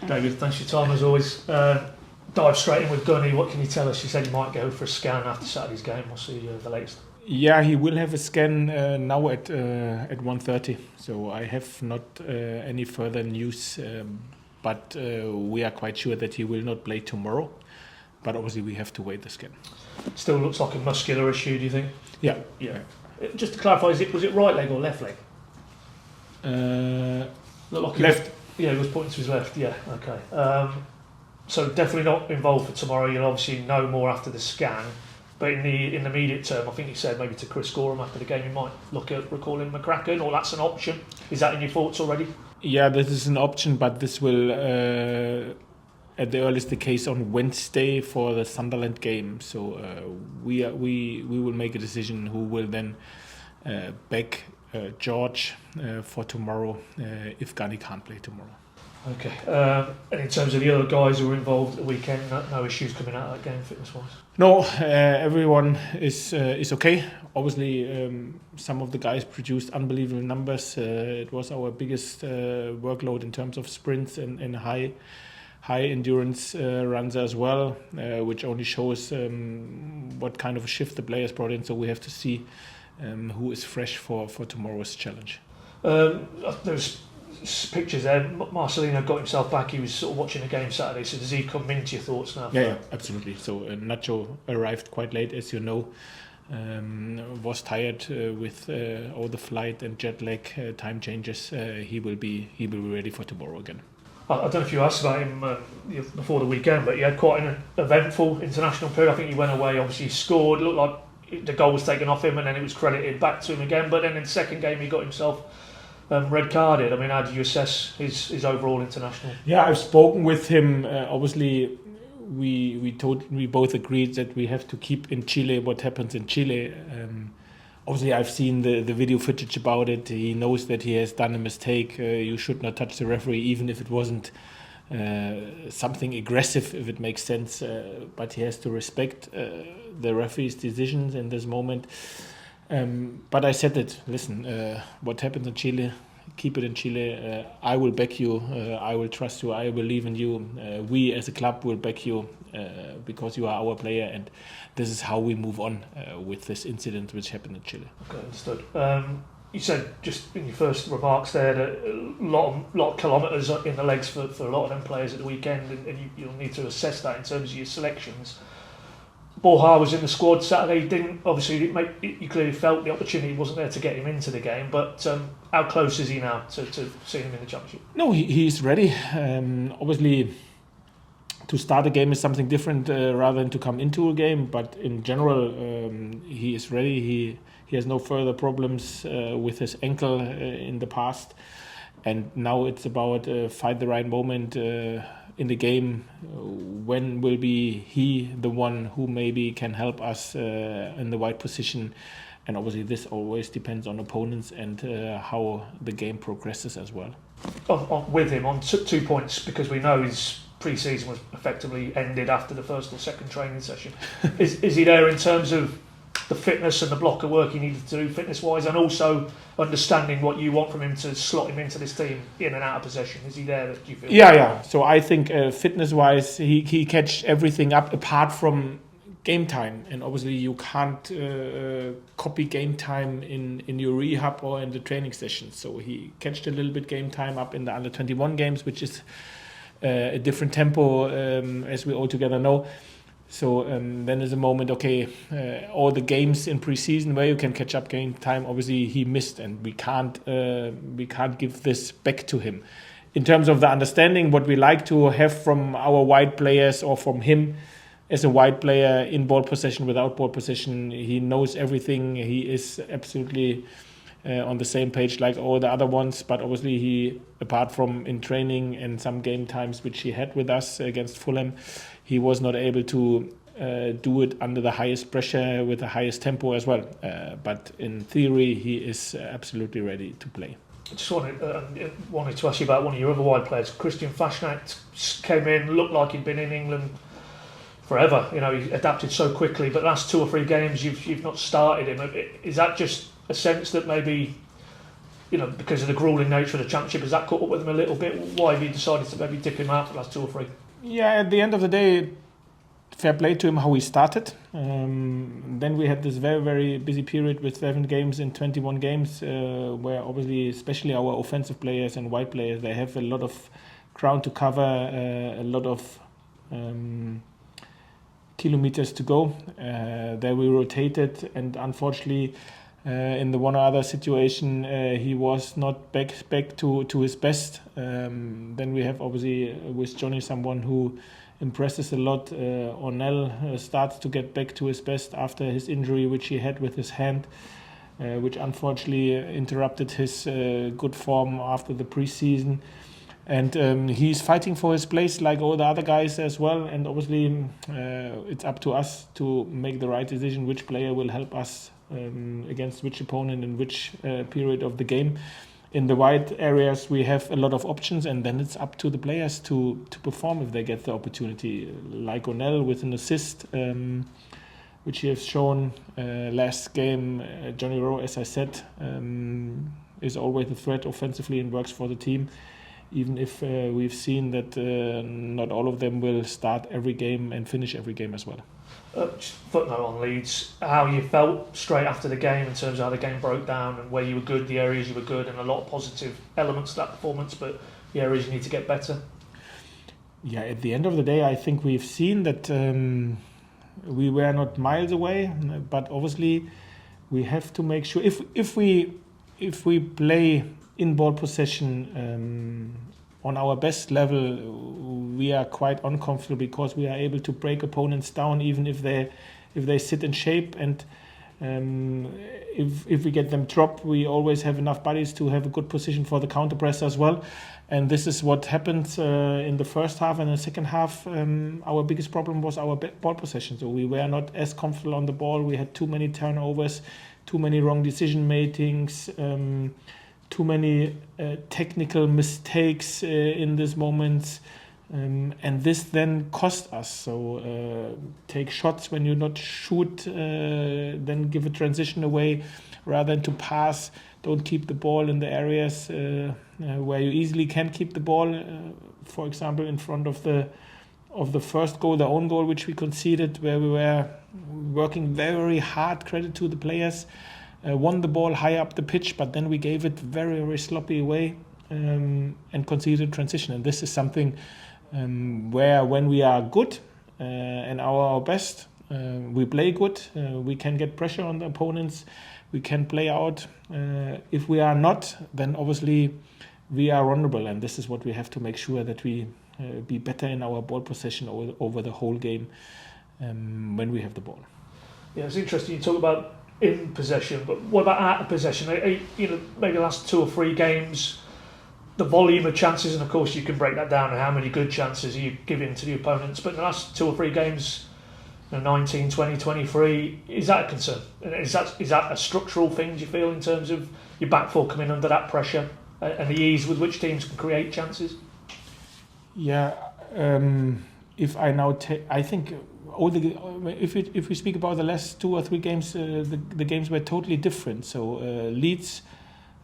David, thanks for your time as always. Dive straight in with Gunny. What can you tell us? You said you might go for a scan after Saturday's game. What's the latest? Yeah, he will have a scan now at 1:30. So I have not any further news, but we are quite sure that he will not play tomorrow. But obviously we have to wait the scan. Still looks like a muscular issue, do you think? Yeah. Just to clarify, was it right leg or left leg? Looked like left. He was pointing to his left. Yeah. Okay. So definitely not involved for tomorrow. You'll obviously know more after the scan. But in the immediate term, I think you said maybe to Chris Gorham after the game, you might look at recalling McCracken, or that's an option. Is that in your thoughts already? Yeah, this is an option, but this will, at the earliest, the case on Wednesday for the Sunderland game. So we will make a decision who will then back George for tomorrow if Gunny can't play tomorrow. Okay. And in terms of the other guys who were involved at the weekend, no issues coming out of that game fitness-wise? No, everyone is okay. Obviously, some of the guys produced unbelievable numbers. It was our biggest workload in terms of sprints and high endurance runs as well, which only shows what kind of a shift the players brought in. So we have to see who is fresh for tomorrow's challenge. There's pictures there. Marcelino got himself back. He was sort of watching the game Saturday. So does he come into your thoughts now? Yeah, absolutely. So Nacho arrived quite late, as you know. Was tired with all the flight and jet lag time changes. He will be ready for tomorrow again. I don't know if you asked about him before the weekend, but he had quite an eventful international period. I think he went away. Obviously, he scored. It looked like the goal was taken off him, and then it was credited back to him again. But then in the second game, he got himself red carded. I mean, how do you assess his overall international? Yeah, I've spoken with him. Obviously, we both agreed that we have to keep in Chile what happens in Chile. Obviously, I've seen the video footage about it. He knows that he has done a mistake. You should not touch the referee, even if it wasn't something aggressive, if it makes sense. But he has to respect the referee's decisions in this moment. But I said that, listen, what happens in Chile, keep it in Chile. I will back you. I will trust you. I believe in you. We as a club will back you because you are our player, and this is how we move on with this incident which happened in Chile. Okay, understood. You said just in your first remarks there that a lot of kilometres in the legs for a lot of them players at the weekend, and you'll need to assess that in terms of your selections. Borja was in the squad Saturday. You clearly felt the opportunity wasn't there to get him into the game, but how close is he now to seeing him in the Championship? No, he's ready. Obviously, to start a game is something different rather than to come into a game, but in general, he is ready. He has no further problems with his ankle in the past, and now it's about find the right moment in the game. When will be he the one who maybe can help us in the right position? And obviously this always depends on opponents and how the game progresses as well. With him on 2 points, because we know his pre-season was effectively ended after the first or second training session. Is he there in terms of the fitness and the block of work he needed to do fitness-wise, and also understanding what you want from him to slot him into this team in and out of possession? Is he there, do you feel? Yeah. So I think fitness-wise, he catch everything up apart from game time. And obviously you can't copy game time in your rehab or in the training sessions. So he catched a little bit game time up in the under-21 games, which is a different tempo, as we all together know. So then there's a moment, all the games in pre-season where you can catch up game time, obviously he missed, and we can't give this back to him. In terms of the understanding, what we like to have from our wide players or from him as a wide player in ball possession, without ball possession, he knows everything. He is absolutely on the same page like all the other ones, but obviously he, apart from in training and some game times which he had with us against Fulham, he was not able to do it under the highest pressure with the highest tempo as well. But in theory, he is absolutely ready to play. I just wanted to ask you about one of your other wide players. Christian Fashnak came in, looked like he'd been in England forever. You know, he adapted so quickly, but last 2 or 3 games you've not started him. Is that just a sense that maybe because of the grueling nature of the Championship, has that caught up with them a little bit? Why have you decided to maybe dip him out for the last 2 or 3? Yeah, at the end of the day, fair play to him how he started. Then we had this very, very busy period with 7 games in 21 games, where obviously, especially our offensive players and wide players, they have a lot of ground to cover, a lot of kilometers to go. There we rotated, and unfortunately, in the one or other situation, he was not back to his best. Then we have obviously with Johnny someone who impresses a lot. Ornell starts to get back to his best after his injury, which he had with his hand, which unfortunately interrupted his good form after the preseason. And he's fighting for his place like all the other guys as well. And obviously, it's up to us to make the right decision, which player will help us against which opponent in which period of the game. In the wide areas, we have a lot of options, and then it's up to the players to perform if they get the opportunity. Like O'Neill with an assist, which he has shown last game. Johnny Rowe, as I said, is always a threat offensively and works for the team. Even if we've seen that not all of them will start every game and finish every game as well. Just footnote on Leeds, how you felt straight after the game in terms of how the game broke down and where you were good, the areas you were good, and a lot of positive elements to that performance, but the areas you need to get better. Yeah, at the end of the day, I think we've seen that we were not miles away, but obviously we have to make sure if we play in ball possession on our best level, we are quite uncomfortable because we are able to break opponents down even if they sit in shape, and if we get them dropped, we always have enough bodies to have a good position for the counter press as well. And this is what happened in the first half. And the second half, our biggest problem was our ball possession. So we were not as comfortable on the ball. We had too many turnovers, too many wrong decision makings, too many technical mistakes in these moments, and this then cost us. So take shots when you not shoot, then give a transition away rather than to pass. Don't keep the ball in the areas where you easily can keep the ball. For example, in front of the first goal, the own goal which we conceded, where we were working very hard. Credit to the players. Won the ball high up the pitch, but then we gave it very, very sloppy away and conceded transition. And this is something where when we are good and our best, we play good, we can get pressure on the opponents, we can play out. If we are not, then obviously we are vulnerable, and this is what we have to make sure that we be better in our ball possession over the whole game when we have the ball. Yeah, it's interesting you talk about in possession, but what about out of possession? Maybe the last 2 or 3 games, the volume of chances, and of course you can break that down and how many good chances you give in to the opponents, but in the last 2 or 3 games, 19, 20, 23, is that a concern? Is that a structural thing, do you feel, in terms of your back four coming under that pressure and the ease with which teams can create chances? Yeah, if I now I think if we speak about the last 2 or 3 games, the games were totally different. So Leeds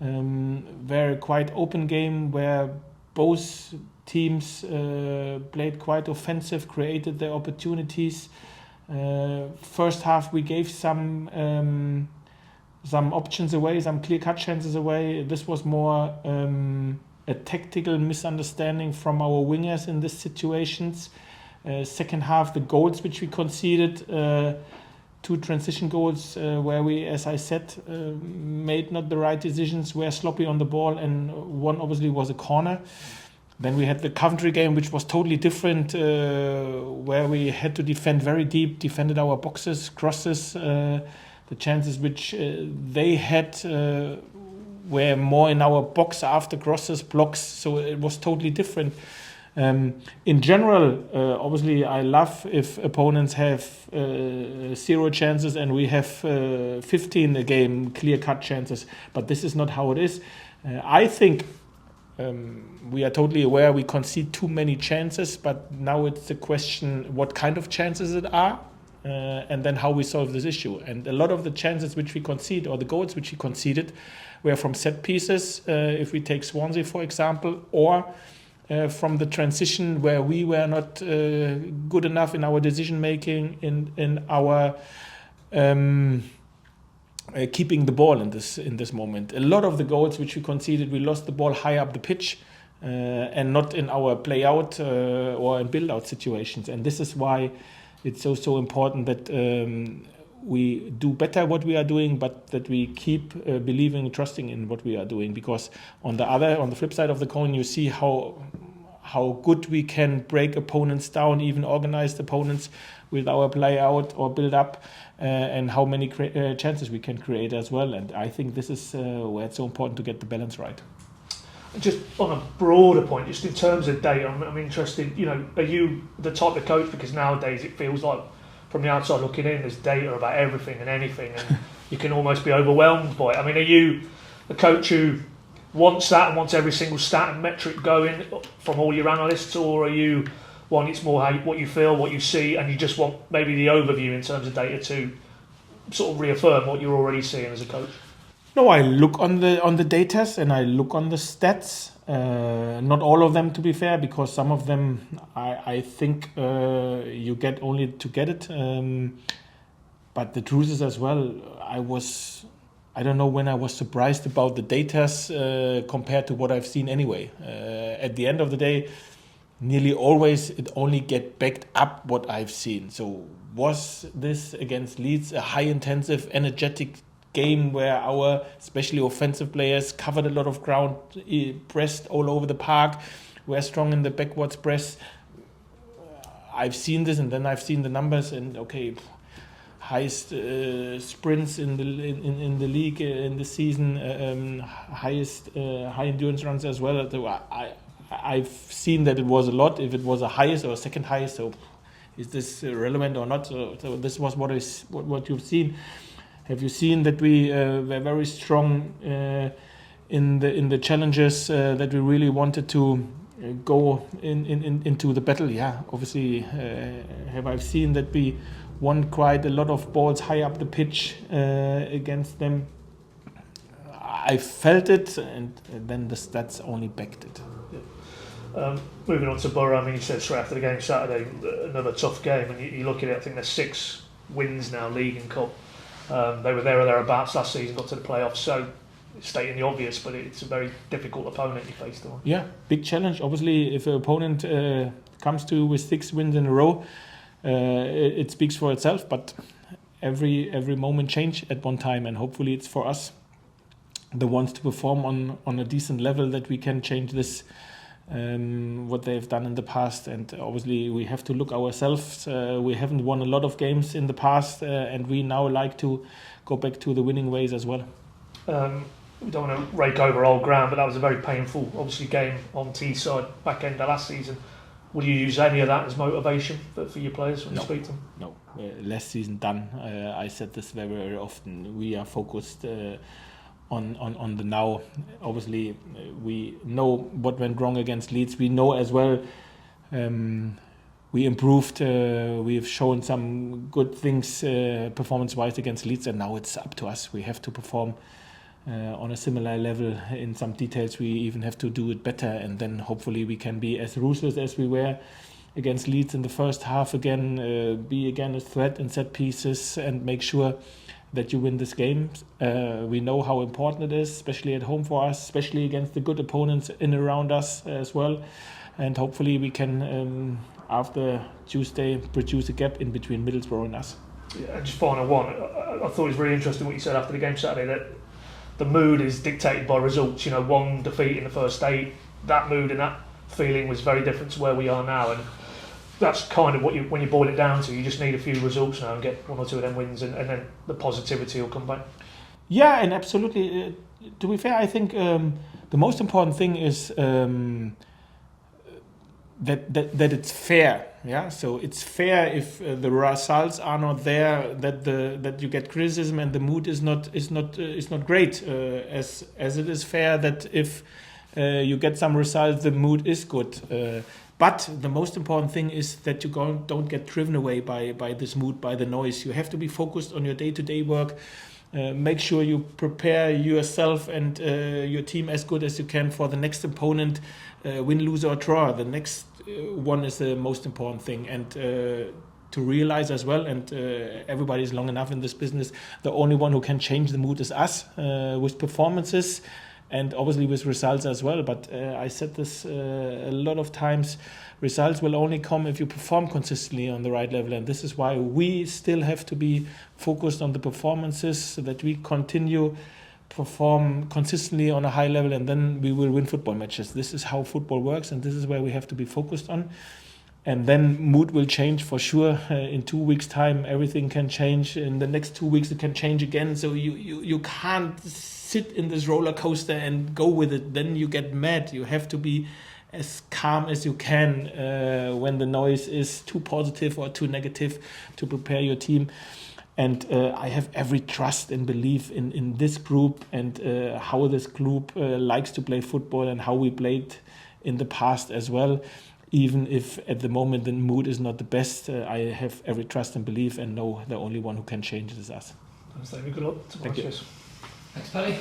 were quite open game where both teams played quite offensive, created their opportunities. First half we gave some options away, some clear-cut chances away. This was more a tactical misunderstanding from our wingers in these situations. Second half, the goals which we conceded, 2 transition goals where we, as I said, made not the right decisions, were sloppy on the ball, and one obviously was a corner. Then we had the Coventry game, which was totally different, where we had to defend very deep, defended our boxes, crosses. The chances which they had were more in our box after crosses, blocks, so it was totally different. In general, obviously, I love if opponents have 0 chances and we have 15 a game, clear-cut chances. But this is not how it is. I think we are totally aware we concede too many chances, but now it's the question what kind of chances it are. and then how we solve this issue. And a lot of the chances which we concede, or the goals which we conceded, were from set pieces, if we take Swansea, for example, or from the transition where we were not good enough in our decision making, in our keeping the ball in this moment. A lot of the goals which we conceded, we lost the ball high up the pitch, and not in our play out or in build out situations. And this is why it's so important that we do better what we are doing, but that we keep believing and trusting in what we are doing. Because on the flip side of the coin, you see how good we can break opponents down, even organized opponents, with our play out or build up, and how many chances we can create as well. And I think this is where it's so important to get the balance right. Just on a broader point, just in terms of data, I'm interested, are you the type of coach, because nowadays it feels like from the outside looking in, there's data about everything and anything, and you can almost be overwhelmed by it. I mean, are you a coach who wants that and wants every single stat and metric going from all your analysts, or are you one, it's more what you feel, what you see, and you just want maybe the overview in terms of data to sort of reaffirm what you're already seeing as a coach? No, I look on the data and I look on the stats. Not all of them, to be fair, because some of them I think you get only to get it. But the truth is as well, I don't know when I was surprised about the data compared to what I've seen anyway. At the end of the day, nearly always it only get backed up what I've seen. So was this against Leeds a high intensive, energetic game where our especially offensive players covered a lot of ground, pressed all over the park, were strong in the backwards press? I've seen this, and then I've seen the numbers, and highest sprints in the league in the season, highest high endurance runs as well. So I've seen that it was a lot. If it was a highest or a second highest, so is this relevant or not? So this was what you've seen. Have you seen that we were very strong in the challenges that we really wanted to go into the battle? Yeah, obviously. Have I seen that we won quite a lot of balls high up the pitch against them? I felt it, and then the stats only backed it. Yeah. Moving on to Borough, I mean, you said straight after the game Saturday, another tough game, and you look at it, I think there's 6 wins now, league and cup. They were there or thereabouts last season, got to the playoffs, so stating the obvious, but it's a very difficult opponent you faced them. Yeah, big challenge. Obviously, if an opponent comes to you with 6 wins in a row, it speaks for itself, but every moment change at one time, and hopefully it's for us, the ones to perform on a decent level, that we can change this, what they've done in the past. And obviously we have to look ourselves. We haven't won a lot of games in the past, and we now like to go back to the winning ways as well. We don't want to rake over old ground, but that was a very painful, obviously, game on Teesside back end of last season. Will you use any of that as motivation for your players when you speak to them? No. Last season done. I said this very, very often. We are focused on the now. Obviously, we know what went wrong against Leeds. We know as well we improved. We've shown some good things performance-wise against Leeds, and now it's up to us. We have to perform on a similar level. In some details, we even have to do it better, and then hopefully we can be as ruthless as we were against Leeds in the first half again, be again a threat in set pieces, and make sure that you win this game. We know how important it is, especially at home for us, especially against the good opponents in and around us as well. And hopefully we can, after Tuesday, produce a gap in between Middlesbrough and us. Yeah, and just final one, I thought it was really interesting what you said after the game Saturday, that the mood is dictated by results. 1 defeat in the first 8, that mood and that feeling was very different to where we are now. And that's kind of what when you boil it down to, you just need a few results now and get 1 or 2 of them wins, and then the positivity will come back. Yeah, and absolutely. To be fair, I think the most important thing is that it's fair. Yeah, so it's fair if the results are not there, that you get criticism and the mood is not great. As it is fair that if you get some results, the mood is good. But the most important thing is that you don't get driven away by this mood, by the noise. You have to be focused on your day-to-day work. Make sure you prepare yourself and your team as good as you can for the next opponent, win, lose or draw. The next one is the most important thing. And to realize as well, and everybody is long enough in this business, the only one who can change the mood is us with performances and obviously with results as well. But I said this a lot of times, results will only come if you perform consistently on the right level. And this is why we still have to be focused on the performances, so that we continue perform consistently on a high level, and then we will win football matches. This is how football works, and this is where we have to be focused on. And then mood will change for sure. In 2 weeks' time, everything can change. In the next 2 weeks, it can change again. So you can't sit in this roller coaster and go with it. Then you get mad. You have to be as calm as you can when the noise is too positive or too negative, to prepare your team. And I have every trust and belief in this group, and how this group likes to play football, and how we played in the past as well. Even if at the moment the mood is not the best, I have every trust and belief, and know the only one who can change it is us. Thanks, David. Good luck. Thank you. Cheers. Thanks, Paddy.